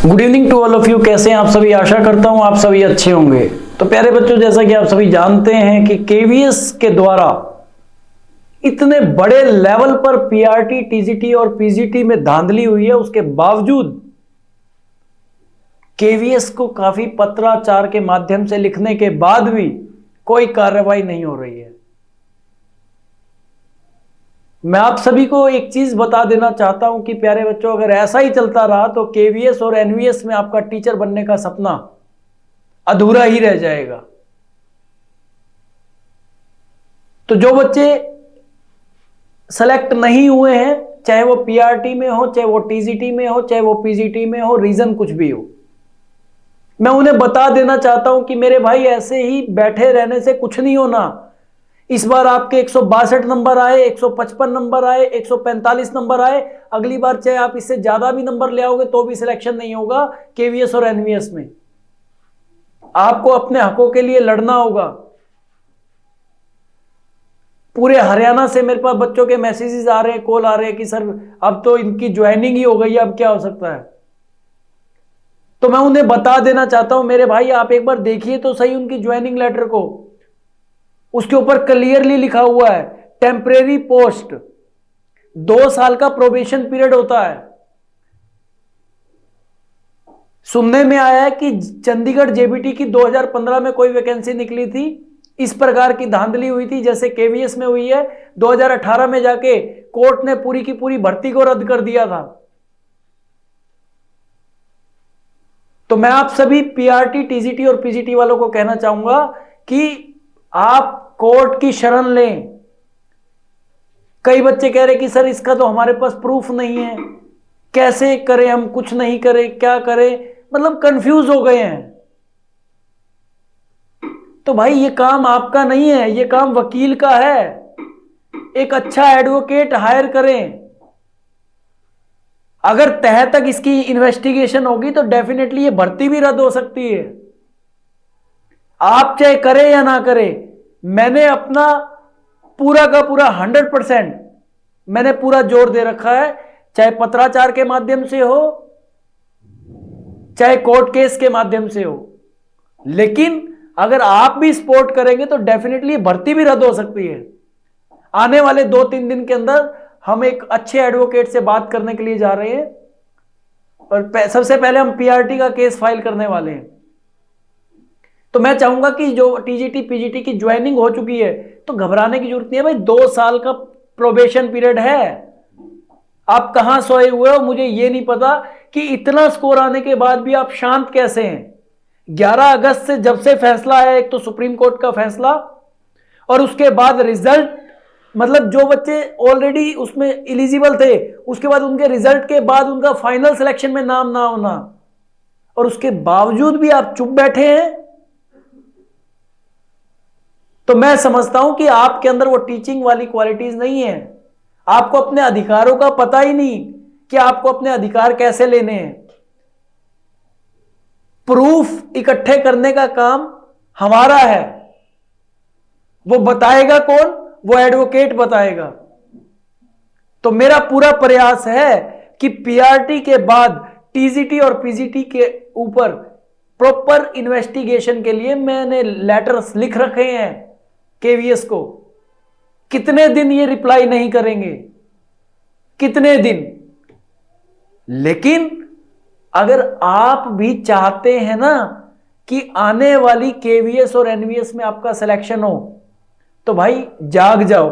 Good evening to all of you. कैसे हैं आप सभी? आशा करता हूं आप सभी अच्छे होंगे। तो प्यारे बच्चों, जैसा कि आप सभी जानते हैं कि केवीएस के द्वारा इतने बड़े लेवल पर पीआरटी, टीजीटी और पीजीटी में धांधली हुई है, उसके बावजूद केवीएस को काफी पत्राचार के माध्यम से लिखने के बाद भी कोई कार्रवाई नहीं हो रही है। मैं आप सभी को एक चीज बता देना चाहता हूं कि प्यारे बच्चों, अगर ऐसा ही चलता रहा तो केवीएस और एनवीएस में आपका टीचर बनने का सपना अधूरा ही रह जाएगा। तो जो बच्चे सेलेक्ट नहीं हुए हैं, चाहे वो पीआरटी में हो, चाहे वो टीजीटी में हो, चाहे वो पीजीटी में हो, रीजन कुछ भी हो, मैं उन्हें बता देना चाहता हूं कि मेरे भाई, ऐसे ही बैठे रहने से कुछ नहीं होना। इस बार आपके 162 नंबर आए, 155 नंबर आए, 145 नंबर आए, अगली बार चाहे आप इससे ज्यादा भी नंबर ले आओगे तो भी सिलेक्शन नहीं होगा केवीएस और एनवीएस में। आपको अपने हकों के लिए लड़ना होगा। पूरे हरियाणा से मेरे पास बच्चों के मैसेजेस आ रहे हैं, कॉल आ रहे हैं कि सर अब तो इनकी ज्वाइनिंग ही हो गई है, अब क्या हो सकता है। तो मैं उन्हें बता देना चाहता हूं, मेरे भाई आप एक बार देखिए तो सही उनकी ज्वाइनिंग लेटर को। उसके ऊपर क्लियरली लिखा हुआ है टेम्परेरी पोस्ट, 2 साल का प्रोबेशन पीरियड होता है। सुनने में आया है कि चंडीगढ़ जेबीटी की 2015 में कोई वैकेंसी निकली थी, इस प्रकार की धांधली हुई थी जैसे केवीएस में हुई है। 2018 में जाके कोर्ट ने पूरी की पूरी भर्ती को रद्द कर दिया था। तो मैं आप सभी पीआरटी, टीजीटी और पीजीटी वालों को कहना चाहूंगा कि आप कोर्ट की शरण लें। कई बच्चे कह रहे कि सर इसका तो हमारे पास प्रूफ नहीं है, कैसे करें हम, कुछ नहीं करें, क्या करें, मतलब कंफ्यूज हो गए हैं। तो भाई ये काम आपका नहीं है, ये काम वकील का है। एक अच्छा एडवोकेट हायर करें। अगर तह तक इसकी इन्वेस्टिगेशन होगी तो डेफिनेटली ये भर्ती भी रद्द हो सकती है। आप चाहे करें या ना करें, मैंने अपना पूरा का पूरा 100% मैंने पूरा जोर दे रखा है, चाहे पत्राचार के माध्यम से हो, चाहे कोर्ट केस के माध्यम से हो। लेकिन अगर आप भी सपोर्ट करेंगे तो डेफिनेटली भर्ती भी रद्द हो सकती है। आने वाले 2-3 दिन के अंदर हम एक अच्छे एडवोकेट से बात करने के लिए जा रहे हैं और सबसे पहले हम पीआरटी का केस फाइल करने वाले हैं। तो मैं चाहूंगा कि जो टीजीटी, पीजीटी की ज्वाइनिंग हो चुकी है तो घबराने की जरूरत नहीं है भाई। 2 साल का प्रोबेशन पीरियड है। आप कहां सोए हुए हो मुझे यह नहीं पता कि इतना स्कोर आने के बाद भी आप शांत कैसे हैं। 11 अगस्त से जब से फैसला है, एक तो सुप्रीम कोर्ट का फैसला और उसके बाद रिजल्ट, मतलब जो बच्चे ऑलरेडी उसमें एलिजिबल थे, उसके बाद उनके रिजल्ट के बाद उनका फाइनल सिलेक्शन में नाम ना होना, और उसके बावजूद भी आप चुप बैठे हैं। तो मैं समझता हूं कि आपके अंदर वो टीचिंग वाली क्वालिटीज नहीं है। आपको अपने अधिकारों का पता ही नहीं कि आपको अपने अधिकार कैसे लेने हैं। प्रूफ इकट्ठे करने का काम हमारा है। वो बताएगा कौन? वो एडवोकेट बताएगा। तो मेरा पूरा प्रयास है कि पीआरटी के बाद टीजीटी और पीजीटी के ऊपर प्रॉपर इन्वेस्टिगेशन के लिए मैंने लेटर्स लिख रखे हैं केवीएस को। कितने दिन ये रिप्लाई नहीं करेंगे, कितने दिन। लेकिन अगर आप भी चाहते हैं ना कि आने वाली केवीएस और एनवीएस में आपका सिलेक्शन हो, तो भाई जाग जाओ।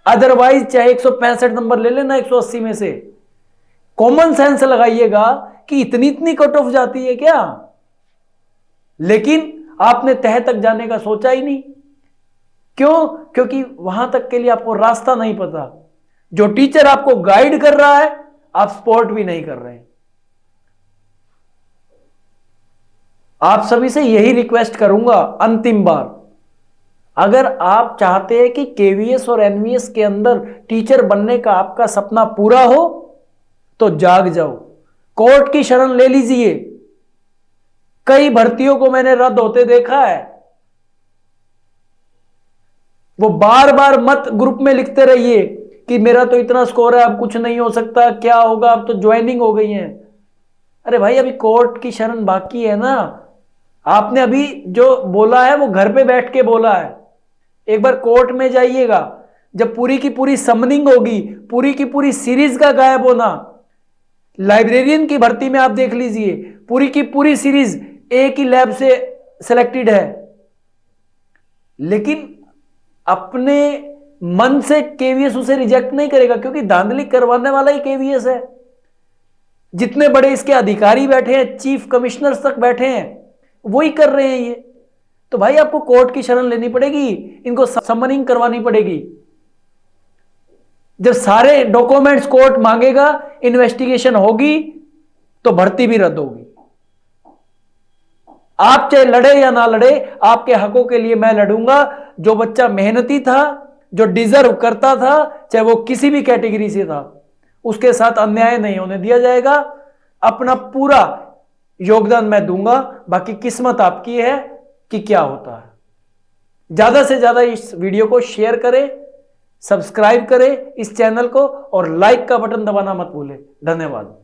अदरवाइज चाहे 165 नंबर ले लेना 180 में से, कॉमन सेंस लगाइएगा कि इतनी इतनी कट ऑफ जाती है क्या। लेकिन आपने तह तक जाने का सोचा ही नहीं। क्यों? क्योंकि वहां तक के लिए आपको रास्ता नहीं पता। जो टीचर आपको गाइड कर रहा है, आप सपोर्ट भी नहीं कर रहे हैं। आप सभी से यही रिक्वेस्ट करूंगा अंतिम बार, अगर आप चाहते हैं कि केवीएस और एनवीएस के अंदर टीचर बनने का आपका सपना पूरा हो तो जाग जाओ, कोर्ट की शरण ले लीजिए। कई भर्तियों को मैंने रद्द होते देखा है। वो बार बार मत ग्रुप में लिखते रहिए कि मेरा तो इतना स्कोर है, अब कुछ नहीं हो सकता, क्या होगा, अब तो ज्वाइनिंग हो गई है। अरे भाई अभी कोर्ट की शरण बाकी है ना। आपने अभी जो बोला है वो घर पे बैठ के बोला है। एक बार कोर्ट में जाइएगा, जब पूरी की पूरी समनिंग होगी, पूरी की पूरी सीरीज का गायब होना। लाइब्रेरियन की भर्ती में आप देख लीजिए, पूरी की पूरी सीरीज एक ही लैब से सिलेक्टेड है, लेकिन अपने मन से केवीएस उसे रिजेक्ट नहीं करेगा, क्योंकि धांधली करवाने वाला ही केवीएस है। जितने बड़े इसके अधिकारी बैठे हैं, चीफ कमिश्नर्स तक बैठे हैं, वही कर रहे हैं ये। तो भाई आपको कोर्ट की शरण लेनी पड़ेगी, इनको समनिंग करवानी पड़ेगी। जब सारे डॉक्यूमेंट्स कोर्ट मांगेगा, इन्वेस्टिगेशन होगी, तो भर्ती भी रद्द होगी। आप चाहे लड़े या ना लड़े, आपके हकों के लिए मैं लड़ूंगा। जो बच्चा मेहनती था, जो डिजर्व करता था, चाहे वो किसी भी कैटेगरी से था, उसके साथ अन्याय नहीं होने दिया जाएगा। अपना पूरा योगदान मैं दूंगा, बाकी किस्मत आपकी है कि क्या होता है। ज्यादा से ज्यादा इस वीडियो को शेयर करें, सब्सक्राइब करें इस चैनल को, और लाइक का बटन दबाना मत भूलें। धन्यवाद।